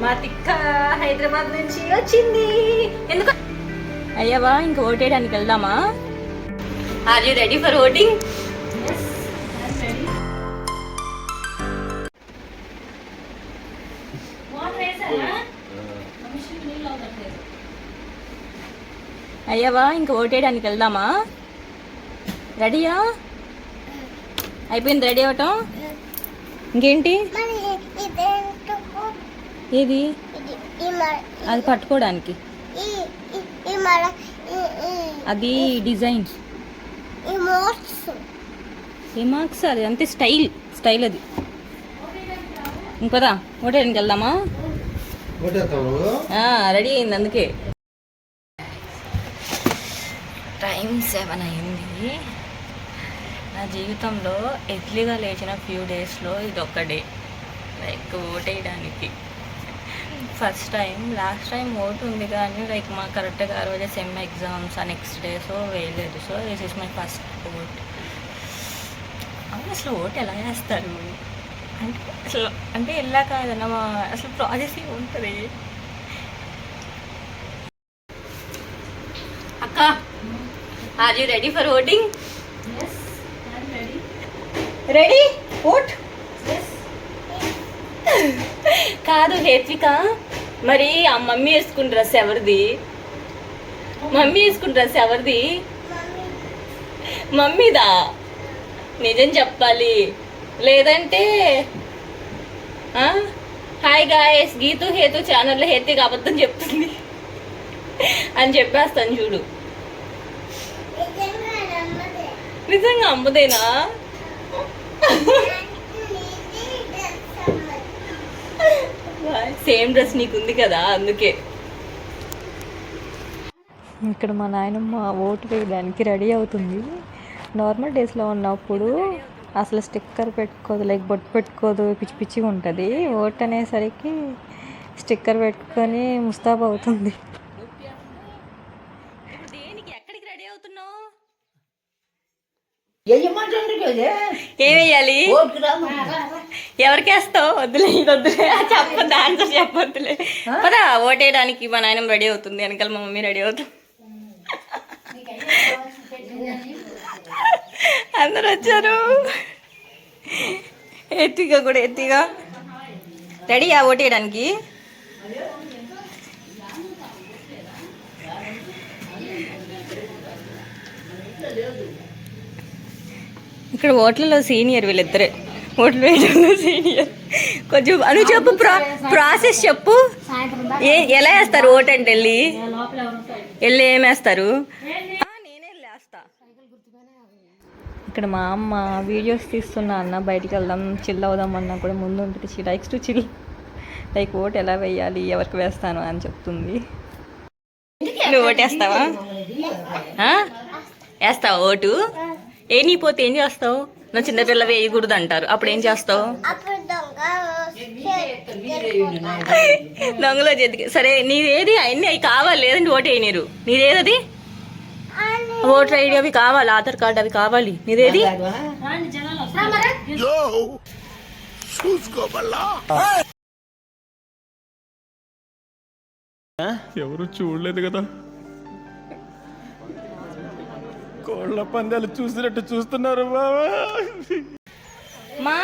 మా తిక్క హైదరాబాద్ నుంచి వచ్చింది. ఎందుకు అయ్యవా ఇంకా ఓటేయడానికి వెళ్దామా? Are you ready for voting? అయ్యవా ఇంకా ఓటేయడానికి వెళ్దామా? రెడీయా? అయిపోయింది రెడీ అవటం. ఇంకేంటి ఏది అది పట్టుకోవడానికి? అది డిజైన్ ఏ మార్క్స్ అది అంతే స్టైల్ అది. ఇంకదా ఓటేయడానికి వెళ్దామా? రెడీ అయింది అందుకే. టైం 7 అయింది. నా జీవితంలో ఎర్లీగా లేచిన ఫ్యూ డేస్లో ఇది ఒక డే లైక్ ఓటేయడానికి. First time. లాస్ట్ టైం ఓటు ఉంది కానీ లైక్ మా కరెక్ట్గా ఆ రోజే సెమ్ ఎగ్జామ్స్ ఆ నెక్స్ట్ డే సో వేయలేదు. So this is my first vote. అసలు ఓటు ఎలా వేస్తారు అంటే వెళ్ళాక ఏదన్నా అసలు ప్రాసెస్ ఉంటుంది. అక్క are you ready for voting? Ready vote? కాదు హేత్విక, మరి ఆ మమ్మీ వేసుకున్న డ్రెస్ ఎవరిది? మమ్మీదా? నిజం చెప్పాలి లేదంటే హాయ్ గాయస్ గీతు హేతు ఛానల్లో హేతికి అబద్ధం చెప్తుంది అని చెప్పేస్తాను చూడు. నిజంగా అమ్మదేనా? సేమ్ డ్రెస్ నీకుంది కదా అందుకే. ఇక్కడ మా నాయనమ్మ ఓటు వేయడానికి రెడీ అవుతుంది. నార్మల్ డేస్లో ఉన్నప్పుడు అసలు స్టిక్కర్ పెట్టుకోదు, లైక్ బొట్టు పెట్టుకోదు, పిచ్చి పిచ్చిగా ఉంటుంది. ఓట్ అనేసరికి స్టిక్కర్ పెట్టుకొని ముస్తాబ్ అవుతుంది. ఎక్కడికి రెడీ అవుతున్నావు? ఏం వేయాలి? ఎవరికి వేస్తావు? వద్దులే చెప్పొద్దు, ఆన్సర్ చెప్పొద్దులే. పదా ఓటేయడానికి మా నాయనమ్మ రెడీ అవుతుంది, వెనకాల మా మమ్మీ రెడీ అవుతుంది. అందరు వచ్చారు. ఎత్తిగా రెడీయా ఓటేయడానికి? ఇక్కడ ఓట్లలో సీనియర్ వీళ్ళిద్దరే. ఓట్లు వేయడంలో సీనియర్. కొంచెం అను చెప్పు, ప్రాసెస్ చెప్పు. ఎలా వేస్తారు ఓటు అంటే? వెళ్ళి ఏం వేస్తారు? నేనే వేస్తా. ఇక్కడ మా అమ్మ వీడియోస్ తీస్తున్నా అన్న బయటికి వెళ్దాం చిల్ అవుదాం అన్నా కూడా ముందు ఉంటుంది likes to chill, like vote ఎలా వేయాలి ఎవరికి వేస్తాను అని చెప్తుంది. నువ్వు ఓటు వేస్తావా? వేస్తావా ఓటు? నీ పోతే ఏం చేస్తావు? నా చిన్నపిల్ల వేయకూడదు అంటారు, అప్పుడు ఏం చేస్తావు? దొంగలో చేతికి. సరే నీదేది? అన్నీ అవి కావాలి, లేదంటే ఓటు వేయనీరు. నీదేది? ఓటర్ ఐడి అవి కావాలి, ఆధార్ కార్డు అవి కావాలి. నీదేది? ఎవరు చూడలేదు కదా, కోళ్ళ పందాలు చూసినట్టు చూస్తున్నారు బాబా. మా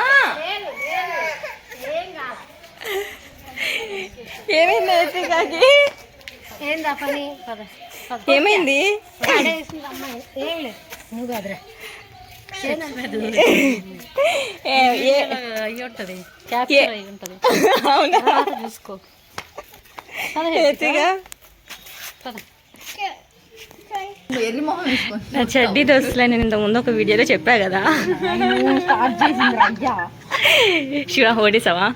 ఏమైంది? ఏమైంది? చూసుకో నా చెడ్డీ దోస్తులే నేను ఇంత ముందు ఒక వీడియోలో చెప్పా కదా. శివ ఓటేసావా?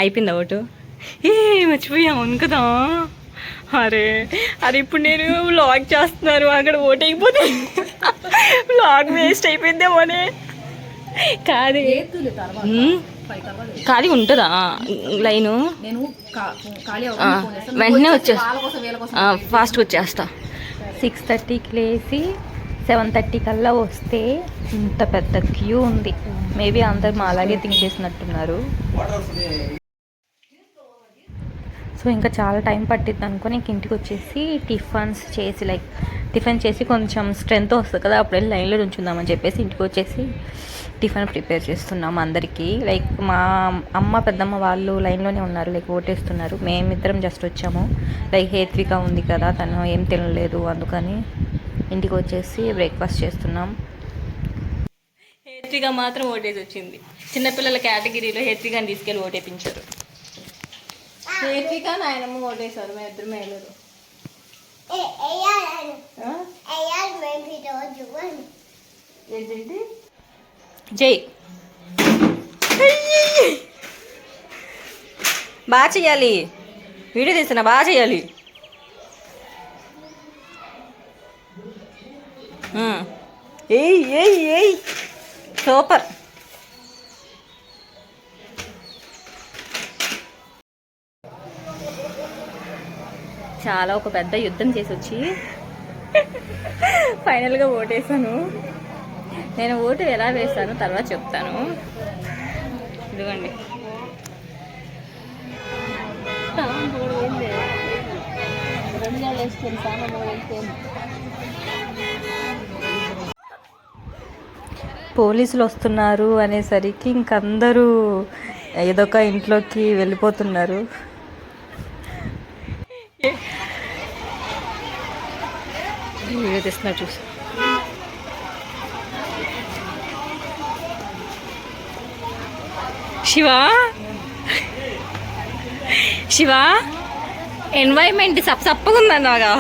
అయిపోయిందా ఓటు? మర్చిపోయా అవును కదా. అరే ఇప్పుడు నేను వ్లాగ్ చేస్తున్నారు, అక్కడ ఓటు అయిపోతే వ్లాగ్ వేస్ట్ అయిపోయిందేమోనే. ఖాళీ ఉంటుందా లైను? వెంటనే ఫాస్ట్గా వచ్చేస్తా. 6:30కి లేచి 7:30 కల్లా వస్తే ఇంత పెద్ద క్యూ ఉంది. మేబీ అందరు మా అలాగే థింక్ చేసినట్టున్నారు. సో ఇంకా చాలా టైం పట్టిద్ది అనుకొని ఇంక ఇంటికి వచ్చేసి టిఫిన్ చేసి కొంచెం స్ట్రెంత్ వస్తుంది కదా, అప్పుడు వెళ్ళి లైన్లో నుంచుందామని చెప్పేసి ఇంటికి వచ్చేసి టిఫిన్ ప్రిపేర్ చేస్తున్నాము అందరికీ. లైక్ మా అమ్మ పెద్దమ్మ వాళ్ళు లైన్లోనే ఉన్నారు, లైక్ ఓటేస్తున్నారు. మేమిద్దరం జస్ట్ వచ్చాము. లైక్ హేత్విక ఉంది కదా, తను ఏం తినలేదు, అందుకని ఇంటికి వచ్చేసి బ్రేక్ఫాస్ట్ చేస్తున్నాం. హేత్విక మాత్రం ఓటేసి వచ్చింది. చిన్నపిల్లల కేటగిరీలో హేత్వికని తీసుకెళ్ళి ఓటేపించారు. హేత్విక నాయనమ్మ ఓటేశారు, మేము ఇద్దరు మేలరు. ఏంటంటే జై బాగా చెయ్యాలి, వీడియో తీస్తున్నా, బాగా చెయ్యాలి. ఏయ్ ఏయ్ ఏయ్ సూపర్. చాలా ఒక పెద్ద యుద్ధం చేసి వచ్చి ఫైనల్గా ఓటేసాను. నేను ఓటు ఎలా వేస్తాను తర్వాత చెప్తాను. ఇదిగోండి. పోలీసులు వస్తున్నారు అనేసరికి ఇంకందరూ ఏదో ఒక ఇంట్లోకి వెళ్ళిపోతున్నారు. వీడియో తీస్తున్నారు చూసి. శివ ఎన్వైర్మెంట్ సప్పగా ఉందన్నాగా.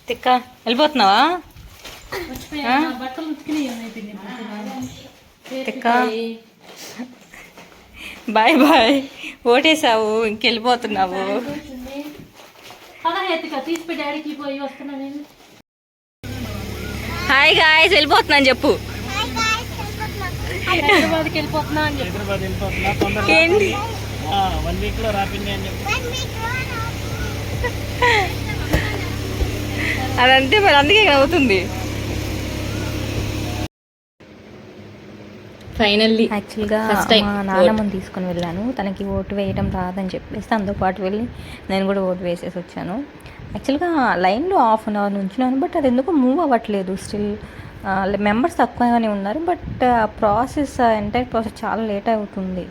తిక్క వెళ్ళిపోతున్నావా? తిక్క బాయ్ బాయ్. ఓటేసావు, ఇంకెళ్ళిపోతున్నావు. హాయ్ గాయ్స్, వెళ్ళిపోతున్నాను చెప్పు. ఏంటి అదంతే మరి, అందుకే అవుతుంది. ఫైనల్లీ యాక్చువల్గా మా నాన్నమ్మని తీసుకుని వెళ్ళాను. తనకి ఓటు వేయడం రాదని చెప్పేసి తనతో పాటు వెళ్ళి నేను కూడా ఓటు వేసేసి వచ్చాను. యాక్చువల్గా లైన్లో హాఫ్ అన్ అవర్ నుంచున్నాను, బట్ అది ఎందుకు మూవ్ అవ్వట్లేదు. స్టిల్ మెంబర్స్ తక్కువగానే ఉన్నారు, బట్ ఎంటైర్ ప్రాసెస్ చాలా లేట్ అవుతుంది.